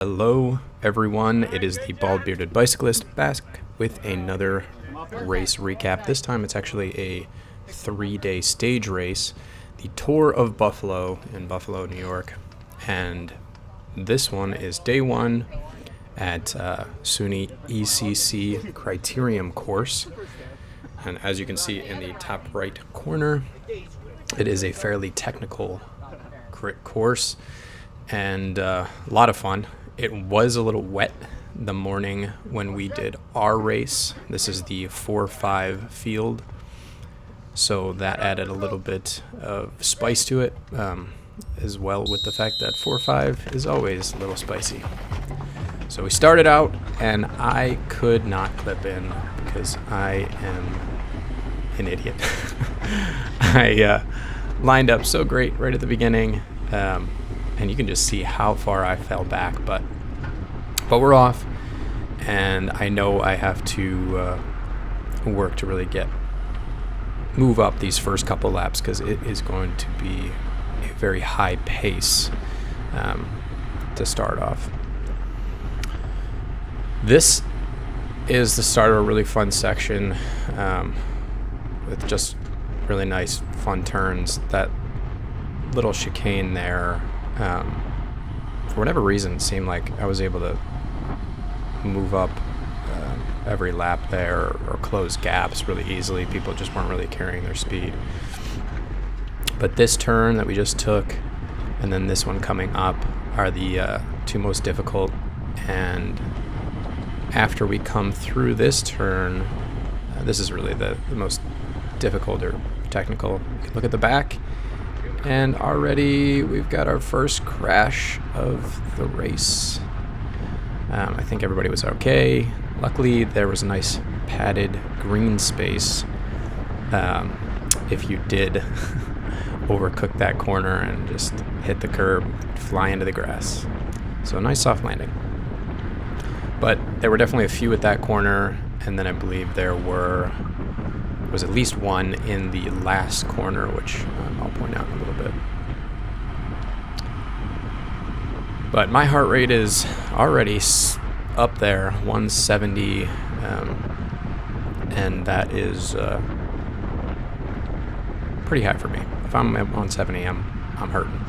Hello everyone, it is the Bald Bearded Bicyclist back with another race recap. This time it's actually a 3-day stage race, the Tour of Buffalo in Buffalo, New York. And this one is day one at SUNY ECC Criterium course. And as you can see in the top right corner, it is a fairly technical crit course and a lot of fun. It was a little wet the morning when we did our race. This is the 4-5 field, so that added a little bit of spice to it, as well with the fact that 4-5 is always a little spicy. So we started out, and I could not clip in because I am an idiot. I lined up so great right at the beginning, and you can just see how far I fell back, but we're off, and I know I have to work to really move up these first couple laps because it is going to be a very high pace to start off. This is the start of a really fun section with just really nice fun turns. That little chicane there, for whatever reason, it seemed like I was able to move up every lap there or close gaps really easily. People just weren't really carrying their speed. But this turn that we just took and then this one coming up are the two most difficult. And after we come through this turn, this is really the most difficult or technical. You can look at the back, and already we've got our first crash of the race. I think everybody was okay. Luckily, there was a nice padded green space if you did overcook that corner and just hit the curb, fly into the grass. So a nice soft landing. But there were definitely a few at that corner, and then I believe there was at least one in the last corner, which I'll point out in a little bit. But my heart rate is already up there, 170, and that is pretty high for me. If I'm at 170, I'm hurting.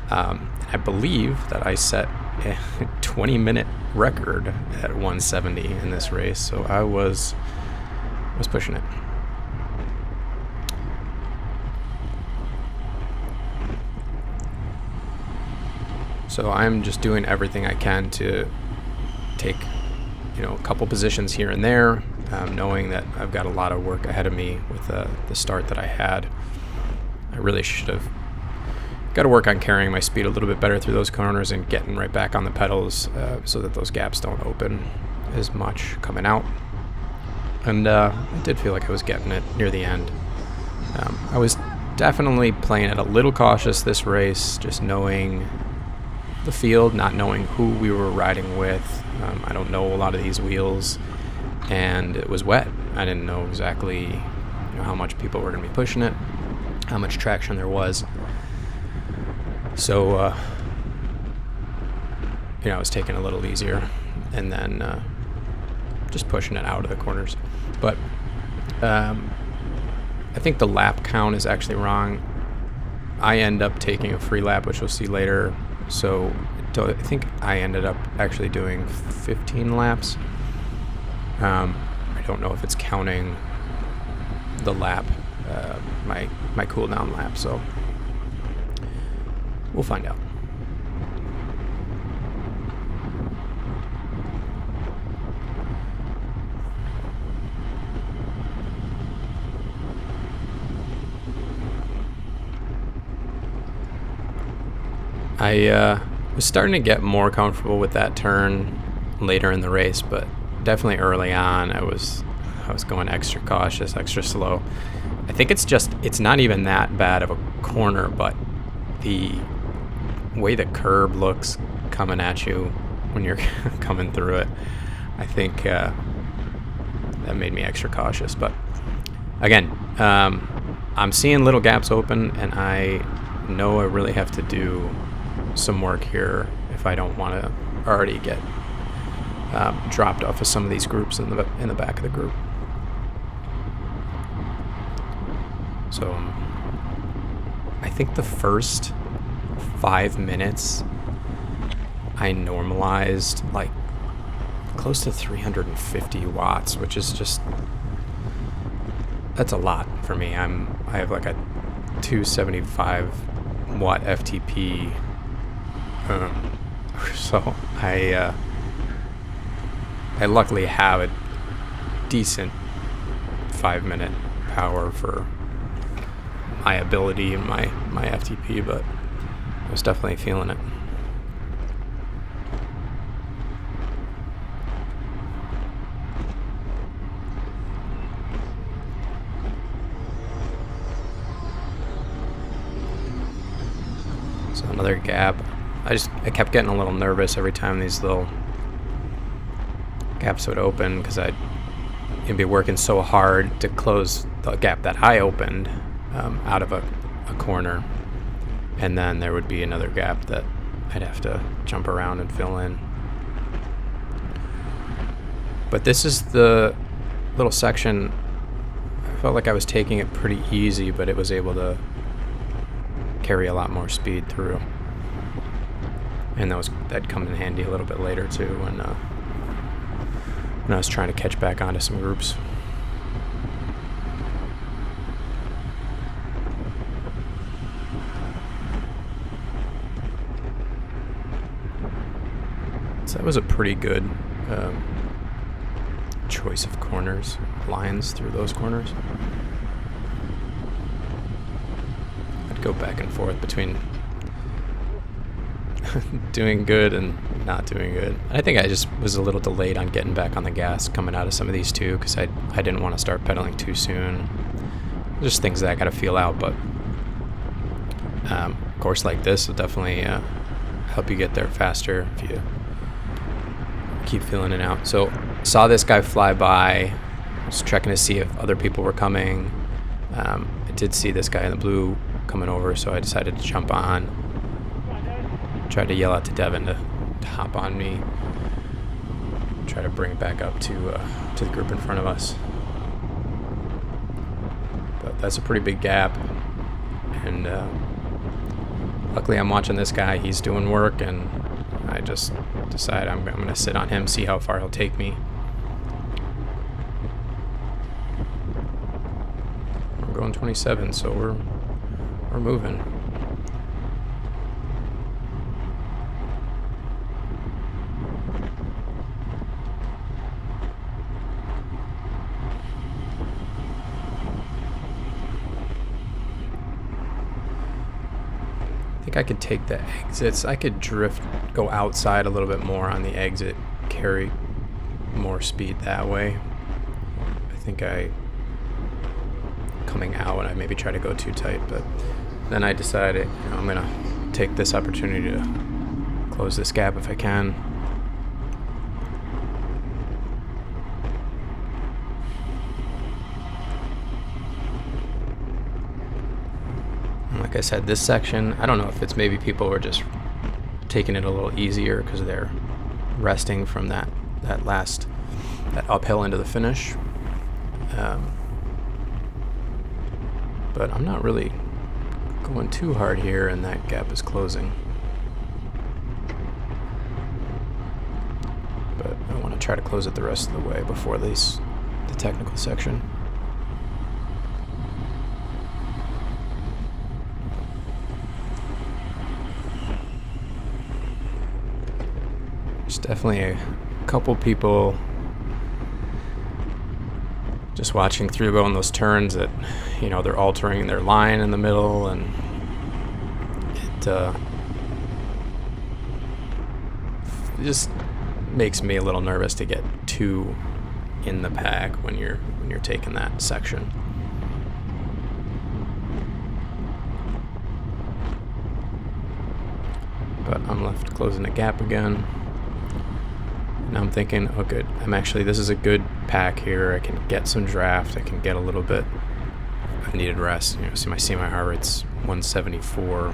I believe that I set a 20-minute record at 170 in this race, so I was pushing it. So I'm just doing everything I can to take, a couple positions here and there, knowing that I've got a lot of work ahead of me with the start that I had. I really should have got to work on carrying my speed a little bit better through those corners and getting right back on the pedals so that those gaps don't open as much coming out. And I did feel like I was getting it near the end. I was definitely playing it a little cautious this race, just knowing the field, not knowing who we were riding with. I don't know a lot of these wheels, and it was wet. I didn't know exactly how much people were going to be pushing it, how much traction there was. So I was taking it a little easier and then just pushing it out of the corners. But I think the lap count is actually wrong. I end up taking a free lap, which we'll see later. So I think I ended up actually doing 15 laps. I don't know if it's counting the lap, my cool down lap. So we'll find out. I was starting to get more comfortable with that turn later in the race, but definitely early on I was going extra cautious, extra slow. I think it's not even that bad of a corner, but the way the curb looks coming at you when you're coming through it, I think that made me extra cautious. But again, I'm seeing little gaps open, and I know I really have to do some work here if I don't want to already get dropped off of some of these groups in the back of the group. So I think the first 5 minutes I normalized like close to 350 watts, which is just, that's a lot for me. I have like a 275 watt FTP, so I luckily have a decent 5-minute power for my ability and my FTP, but I was definitely feeling it. So another gap. I kept getting a little nervous every time these little gaps would open, because I'd be working so hard to close the gap that I opened out of a corner, and then there would be another gap that I'd have to jump around and fill in. But this is the little section. I felt like I was taking it pretty easy, but it was able to carry a lot more speed through, and that'd come in handy a little bit later too when I was trying to catch back onto some groups. So that was a pretty good choice of corners, lines through those corners. I'd go back and forth between doing good and not doing good. I think I just was a little delayed on getting back on the gas coming out of some of these too, because I didn't want to start pedaling too soon. Just things that I got to feel out, but a course like this will definitely help you get there faster if you keep feeling it out. So saw this guy fly by, was checking to see if other people were coming. I did see this guy in the blue coming over, so I decided to jump on. Tried to yell out to Devin to hop on me, try to bring it back up to the group in front of us. But that's a pretty big gap, and luckily I'm watching this guy. He's doing work, and I just decided I'm going to sit on him, see how far he'll take me. We're going 27, so we're moving. I think I could take the exits. I could go outside a little bit more on the exit, carry more speed that way. I think coming out, I maybe try to go too tight, but then I decided, I'm gonna take this opportunity to close this gap if I can. Like I said, this section, I don't know if it's maybe people were just taking it a little easier because they're resting from that uphill into the finish. But I'm not really going too hard here, and that gap is closing. But I want to try to close it the rest of the way before the technical section. There's definitely a couple people just watching through going those turns that, they're altering their line in the middle, and it just makes me a little nervous to get too in the pack when you're taking that section. But I'm left closing the gap again. And I'm thinking, oh good, this is a good pack here. I can get some draft. I can get a little bit of needed rest. See my heart rate's 174.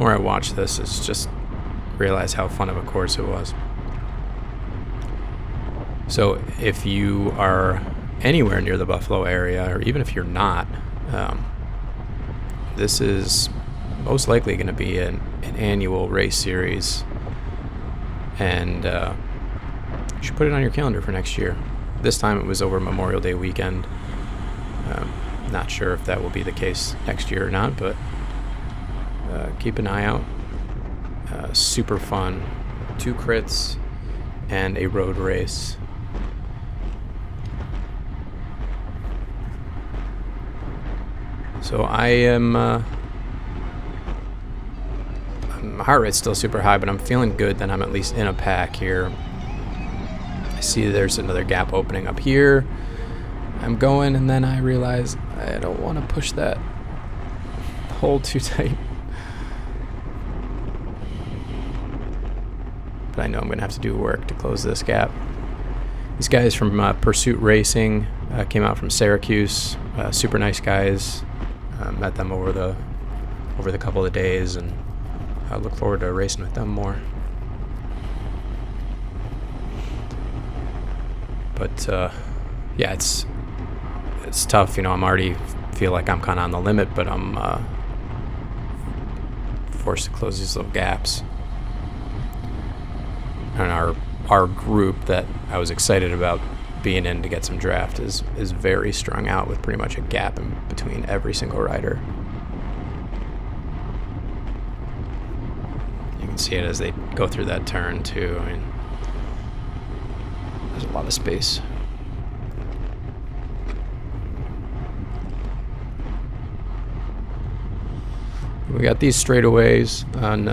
more I watch this, it's just realize how fun of a course it was. So if you are anywhere near the Buffalo area, or even if you're not, this is most likely going to be an annual race series, and you should put it on your calendar for next year. This time it was over Memorial Day weekend. Not sure if that will be the case next year or not, but keep an eye out. Super fun. 2 crits and a road race. So I am, my heart rate's still super high, but I'm feeling good that I'm at least in a pack here. I see there's another gap opening up here. I'm going, and then I realize I don't want to push that hole too tight. But I know I'm going to have to do work to close this gap. These guys from Pursuit Racing came out from Syracuse. Super nice guys. Met them over the couple of days, and I look forward to racing with them more. But yeah, it's tough. I'm already feel like I'm kind of on the limit, but I'm forced to close these little gaps. And our group that I was excited about being in to get some draft is very strung out, with pretty much a gap in between every single rider. You can see it as they go through that turn too. I mean, there's a lot of space. We got these straightaways on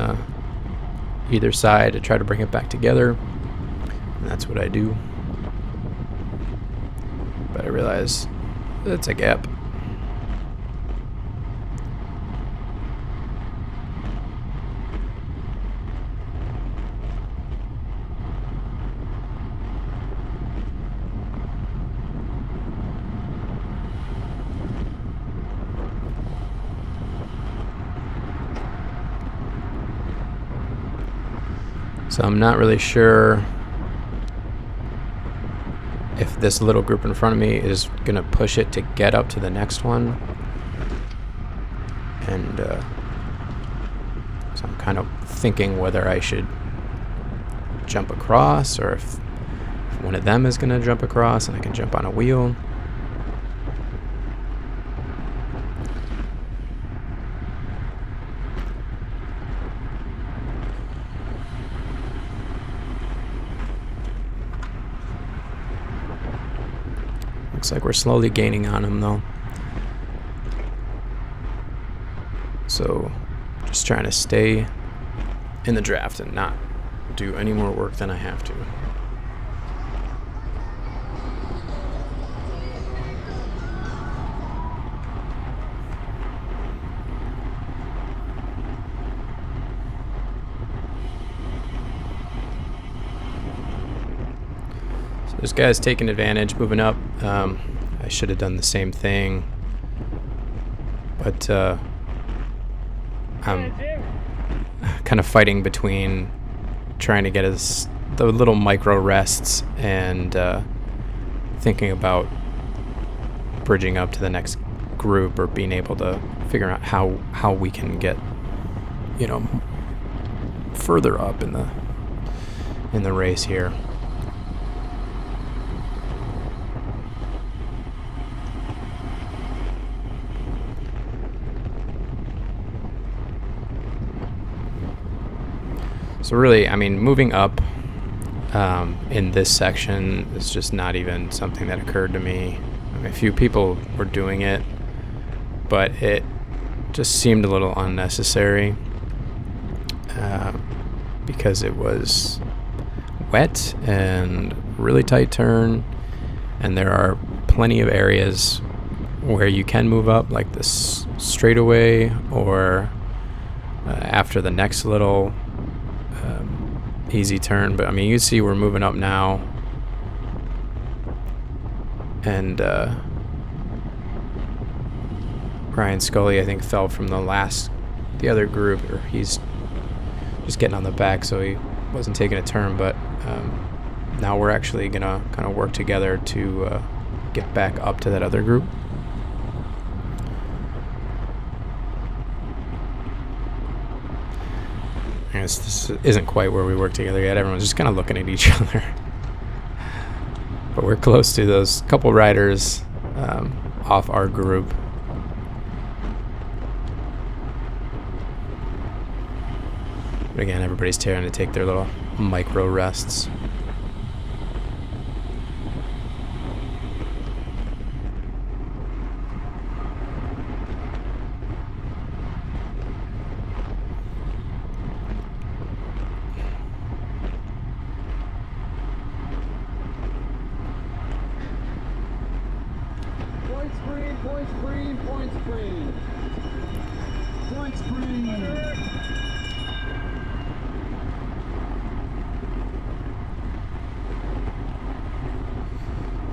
either side to try to bring it back together, and that's what I do. But I realize it's a gap. So I'm not really sure if this little group in front of me is going to push it to get up to the next one. And so I'm kind of thinking whether I should jump across, or if one of them is going to jump across and I can jump on a wheel. Looks like we're slowly gaining on him, though. So, just trying to stay in the draft and not do any more work than I have to. This guy's taking advantage, moving up. I should have done the same thing, but I'm kind of fighting between trying to get the little micro rests and thinking about bridging up to the next group, or being able to figure out how we can get further up in the race here. So really, I mean, moving up in this section is just not even something that occurred to me. I mean, a few people were doing it, but it just seemed a little unnecessary because it was wet and really tight turn, and there are plenty of areas where you can move up, like this straightaway, or after the next little easy turn. But I mean, you see we're moving up now, and Ryan Scully, I think, fell from the last the other group, or he's just getting on the back, so he wasn't taking a turn. But now we're actually gonna kind of work together to get back up to that other group. I guess this isn't quite where we work together yet. Everyone's just kind of looking at each other. But we're close to those couple riders off our group. But again, everybody's trying to take their little micro rests.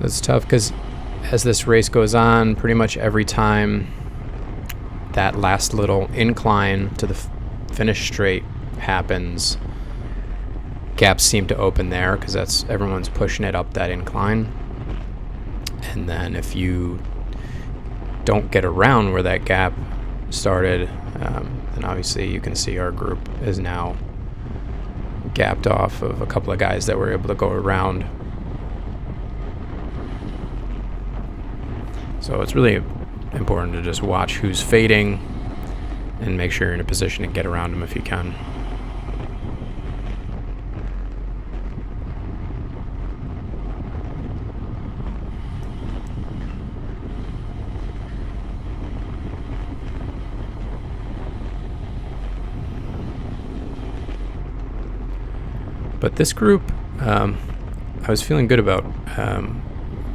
It's tough because as this race goes on, pretty much every time that last little incline to the finish straight happens, gaps seem to open there because that's everyone's pushing it up that incline. And then if you don't get around where that gap started, then obviously you can see our group is now gapped off of a couple of guys that were able to go around. So it's really important to just watch who's fading and make sure you're in a position to get around them if you can. But this group, I was feeling good about.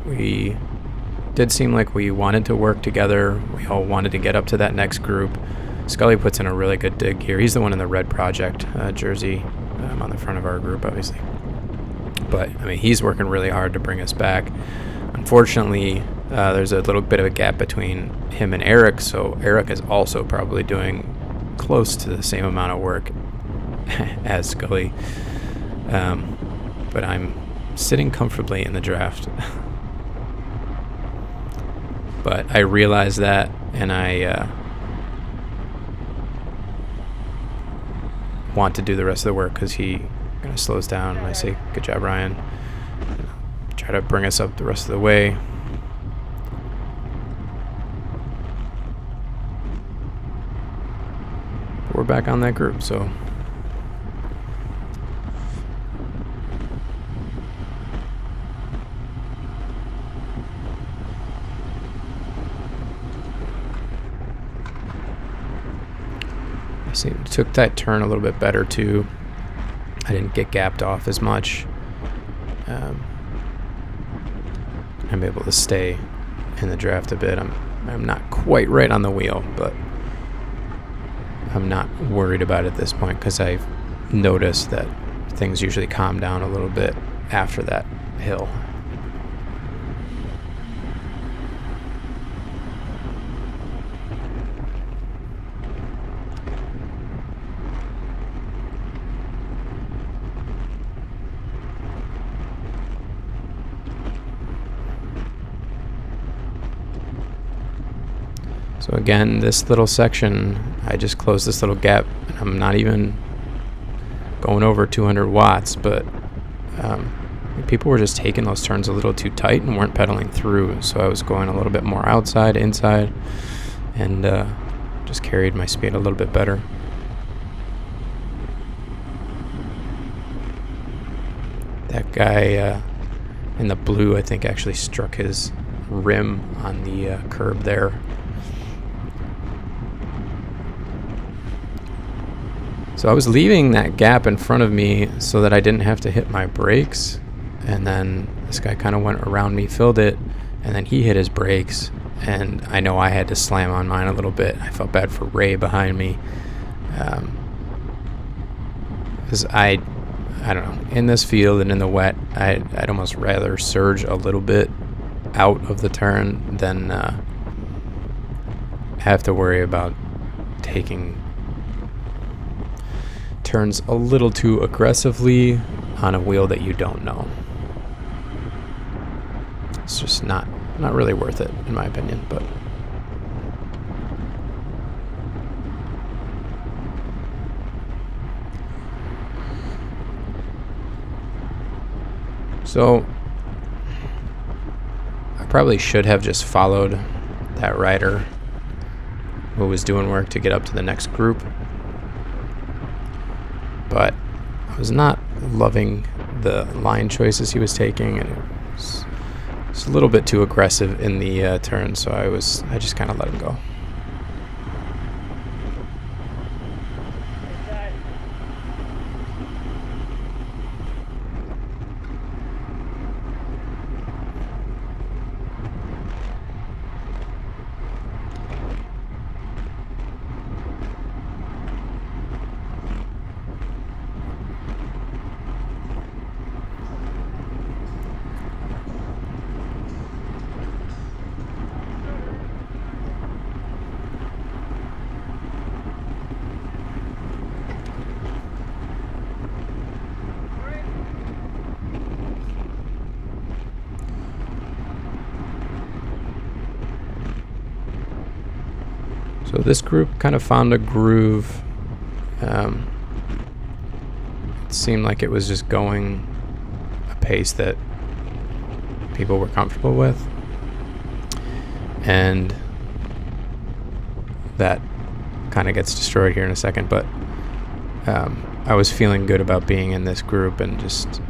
We did seem like we wanted to work together. We all wanted to get up to that next group. Scully puts in a really good dig here. He's the one in the red project jersey on the front of our group, obviously. But, I mean, he's working really hard to bring us back. Unfortunately, there's a little bit of a gap between him and Eric, so Eric is also probably doing close to the same amount of work as Scully. But I'm sitting comfortably in the draft. But I realized that, and I want to do the rest of the work because he kind of slows down. And I say, good job, Ryan. Try to bring us up the rest of the way. But we're back on that group, so... took that turn a little bit better too. I didn't get gapped off as much. I'm able to stay in the draft a bit. I'm not quite right on the wheel, but I'm not worried about it at this point because I've noticed that things usually calm down a little bit after that hill. So again, this little section, I just closed this little gap. I'm not even going over 200 watts, but people were just taking those turns a little too tight and weren't pedaling through. So I was going a little bit more outside, inside, and just carried my speed a little bit better. That guy in the blue, I think, actually struck his rim on the curb there. So I was leaving that gap in front of me so that I didn't have to hit my brakes. And then this guy kind of went around me, filled it, and then he hit his brakes. And I know I had to slam on mine a little bit. I felt bad for Ray behind me. Because I don't know, in this field and in the wet, I'd almost rather surge a little bit out of the turn than have to worry about taking turns a little too aggressively on a wheel that you don't know. It's just not really worth it, in my opinion. But so I probably should have just followed that rider who was doing work to get up to the next group, but I was not loving the line choices he was taking, and it was a little bit too aggressive in the turn, so I just kind of let him go. So this group kind of found a groove. It seemed like it was just going a pace that people were comfortable with. And that kind of gets destroyed here in a second. But I was feeling good about being in this group, and just,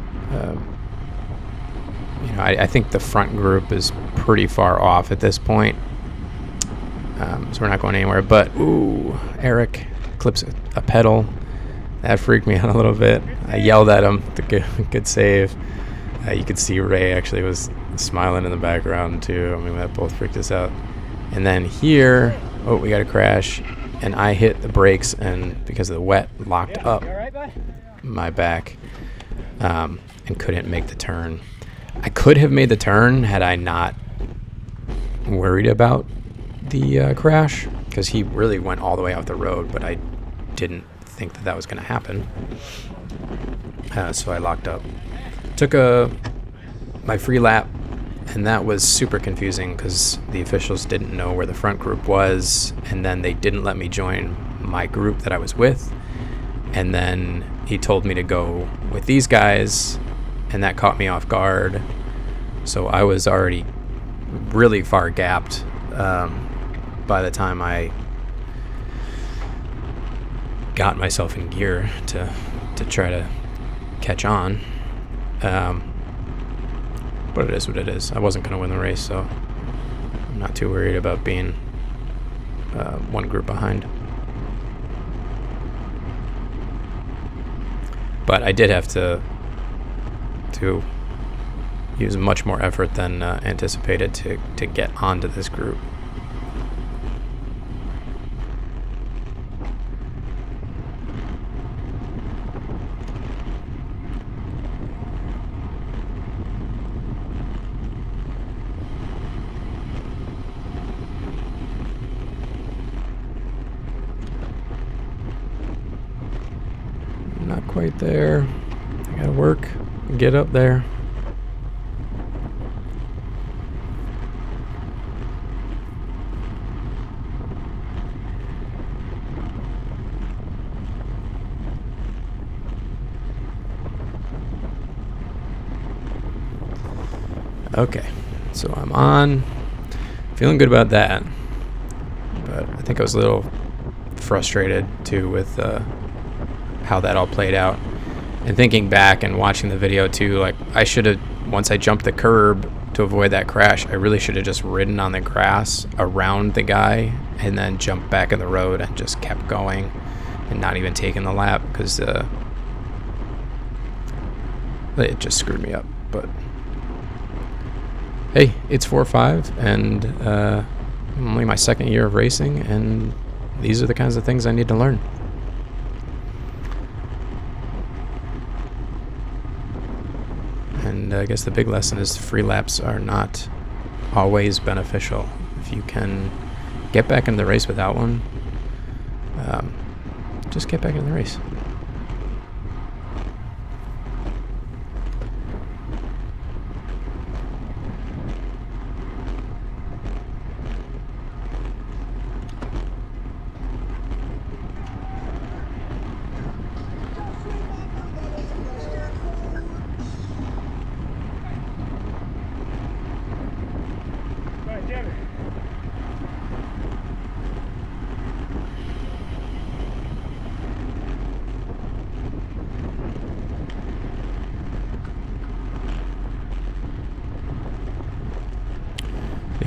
I think the front group is pretty far off at this point. So we're not going anywhere, but ooh, Eric clips a pedal. That freaked me out a little bit. I yelled at him. Good save. You could see Ray actually was smiling in the background too. I mean, that both freaked us out. And then here, we got a crash, and I hit the brakes, and because of the wet, locked up my back, and couldn't make the turn. I could have made the turn had I not worried about the crash, because he really went all the way out the road, but I didn't think that was going to happen. So I locked up. Took my free lap, and that was super confusing because the officials didn't know where the front group was, and then they didn't let me join my group that I was with, and then he told me to go with these guys, and that caught me off guard. So I was already really far gapped by the time I got myself in gear to try to catch on. But it is what it is. I wasn't going to win the race, so I'm not too worried about being one group behind. But I did have to use much more effort than anticipated to get onto this group. Not quite there. I gotta work and get up there. Okay, so I'm on. Feeling good about that. But I think I was a little frustrated too with how that all played out, and thinking back and watching the video too, like I should have, once I jumped the curb to avoid that crash, I really should have just ridden on the grass around the guy and then jumped back in the road and just kept going and not even taking the lap, because it just screwed me up. But hey, it's 4-5, and only my second year of racing, and these are the kinds of things I need to learn. And I guess the big lesson is free laps are not always beneficial. If you can get back in the race without one, just get back in the race.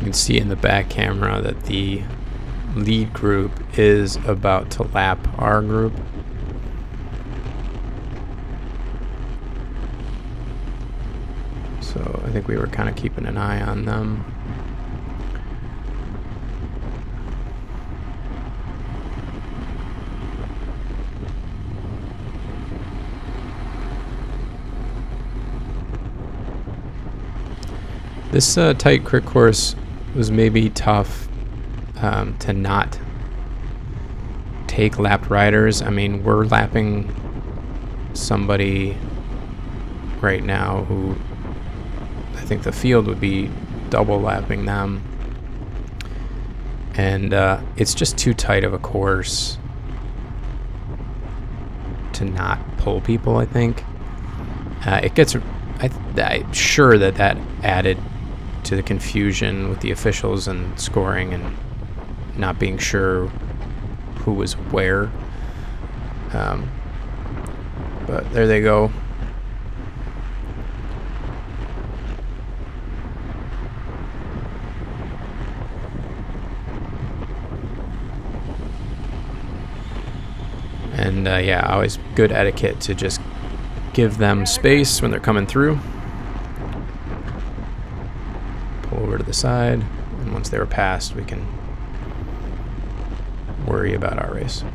You can see in the back camera that the lead group is about to lap our group. So I think we were kind of keeping an eye on them. This tight crit course was maybe tough to not take lapped riders. I mean, we're lapping somebody right now who I think the field would be double lapping them. And it's just too tight of a course to not pull people, I think. It gets... I'm sure that added to the confusion with the officials and scoring and not being sure who was where. But there they go. And yeah, always good etiquette to just give them space when they're coming through. Pull over to the side, and once they were passed, we can worry about our race.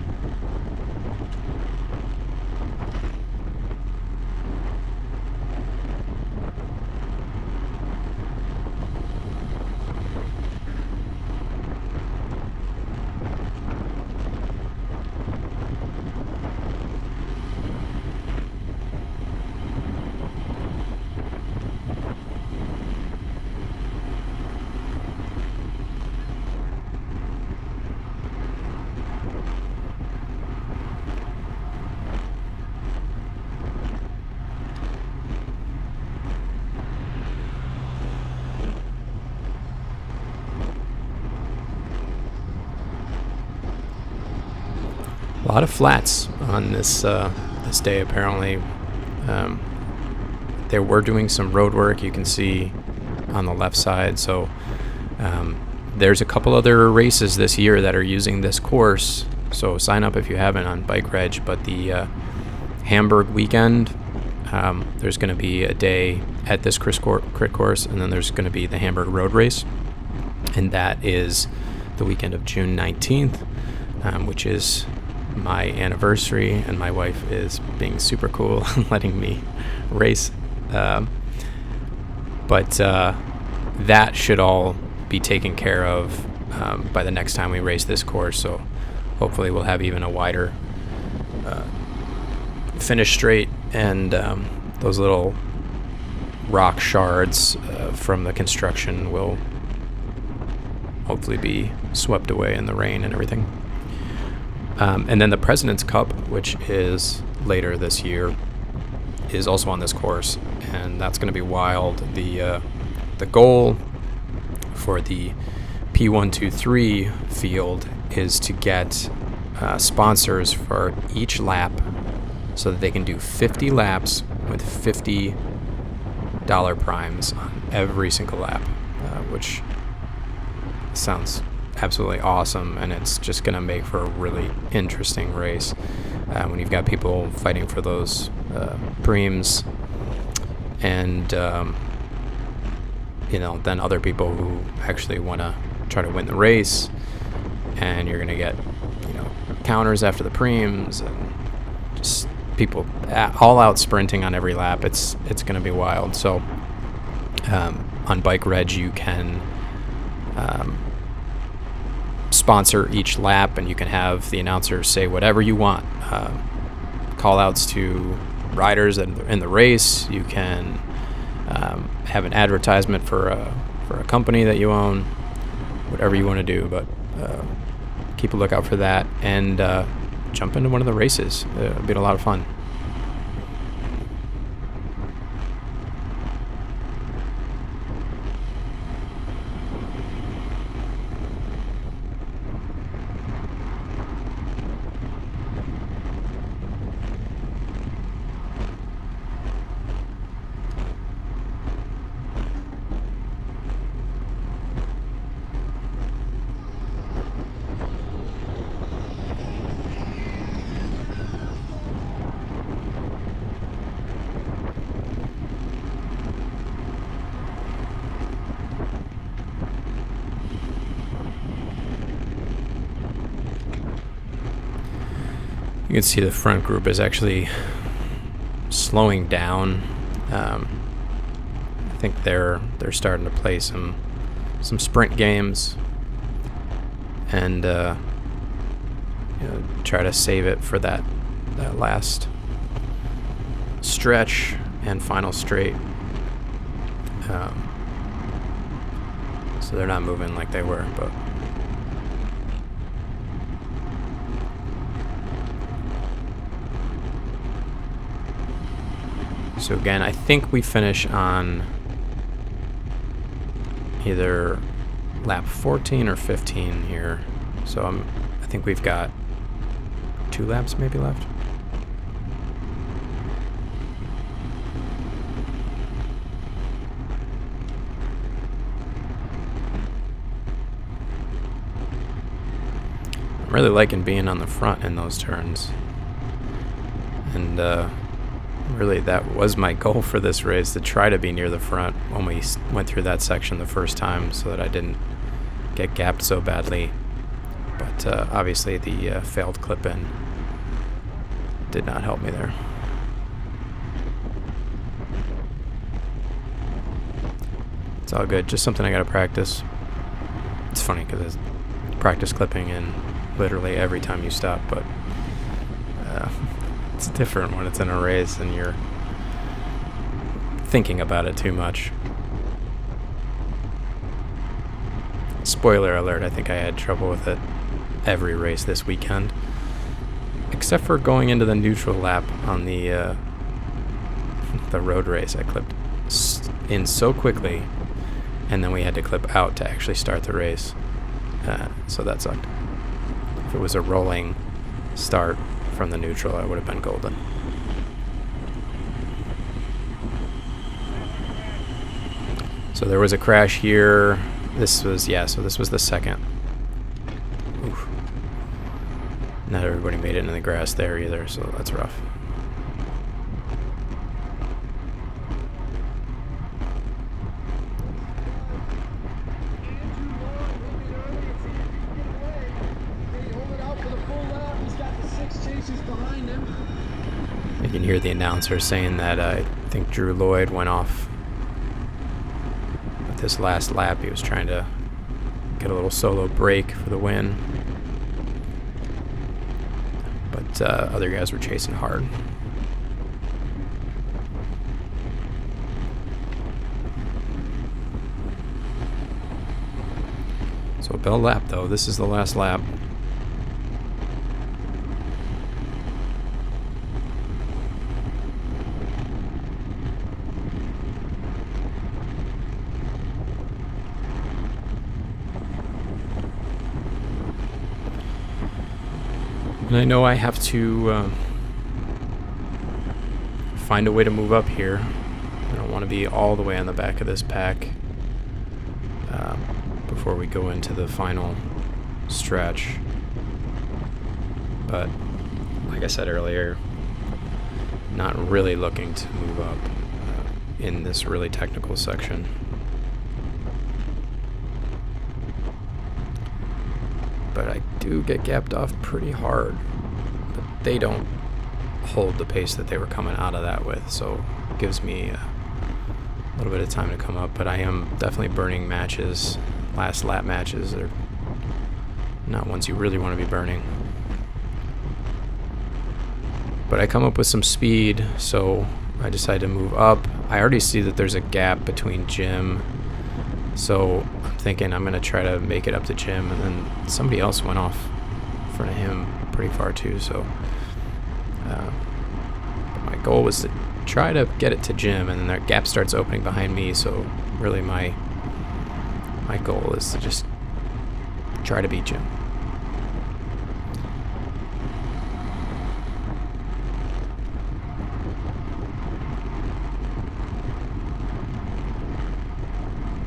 A lot of flats on this this day, apparently. They were doing some road work, you can see on the left side. So there's a couple other races this year that are using this course. So sign up if you haven't on Bike Reg. But the Hamburg weekend, there's going to be a day at this crit course, and then there's going to be the Hamburg road race. And that is the weekend of June 19th, which is my anniversary, and my wife is being super cool and letting me race. But that should all be taken care of by the next time we race this course. So hopefully we'll have even a wider finish straight, and those little rock shards from the construction will hopefully be swept away in the rain and everything. And then the President's Cup, which is later this year, is also on this course, and that's going to be wild. The goal for the P123 field is to get sponsors for each lap, so that they can do 50 laps with $50 primes on every single lap, which sounds absolutely awesome, and it's just going to make for a really interesting race when you've got people fighting for those preems, and then other people who actually want to try to win the race, and you're going to get counters after the preems, and just people all out sprinting on every lap. It's going to be wild. So on Bike Reg you can sponsor each lap, and you can have the announcers say whatever you want, call outs to riders in the race. You can have an advertisement for a company that you own, whatever you want to do, but keep a lookout for that, and jump into one of the races. It'll be a lot of fun. can see the front group is actually slowing down. I think they're starting to play some sprint games and try to save it for that last stretch and final straight. So they're not moving like they were, but so again, I think we finish on either lap 14 or 15 here. So I think we've got 2 laps maybe left. I'm really liking being on the front in those turns. And really that was my goal for this race, to try to be near the front when we went through that section the first time, so that I didn't get gapped so badly. But obviously the failed clip-in did not help me there. It's all good, just something I gotta practice. It's funny because it's practice clipping in literally every time you stop, but it's different when it's in a race and you're thinking about it too much. Spoiler alert, I think I had trouble with it every race this weekend, except for going into the neutral lap on the road race. I clipped in so quickly, and then we had to clip out to actually start the race, so that sucked. If it was a rolling start from the neutral, I would have been golden. So there was a crash here. This was the second. Oof. Not everybody made it in the grass there either, so that's rough. You can hear the announcer saying that I think Drew Lloyd went off with this last lap. He was trying to get a little solo break for the win, but other guys were chasing hard. So bell lap though, this is the last lap. And I know I have to find a way to move up here. I don't want to be all the way on the back of this pack before we go into the final stretch. But like I said earlier, not really looking to move up in this really technical section. But I do get gapped off pretty hard, but they don't hold the pace that they were coming out of that with, so it gives me a little bit of time to come up. But I am definitely burning matches. Last lap matches are not ones you really want to be burning. But I come up with some speed, so I decide to move up. I already see that there's a gap between Jim, so I'm thinking I'm going to try to make it up to Jim, and then somebody else went off in front of him pretty far too, so my goal was to try to get it to Jim, and then that gap starts opening behind me, so really my goal is to just try to beat Jim.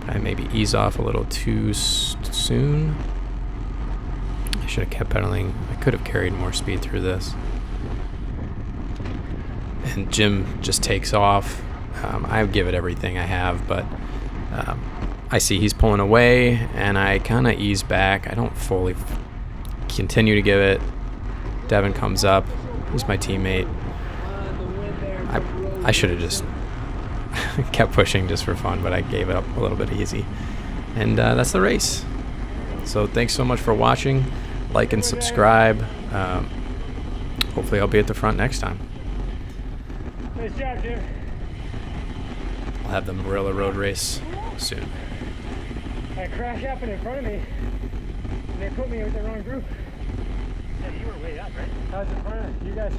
I maybe ease off a little too soon. I should have kept pedaling. I could have carried more speed through this. And Jim just takes off. I give it everything I have, but I see he's pulling away, and I kind of ease back. I don't fully continue to give it. Devin comes up, He's my teammate. I should have just kept pushing just for fun, but I gave it up a little bit easy. And that's the race. So thanks so much for watching. Like and subscribe. Hopefully I'll be at the front next time. Nice job, Jim. I'll have the Marilla Road race soon. A crash happened in front of me, and they put me with the wrong group. Yeah, you were way up, right? I was in front of you guys.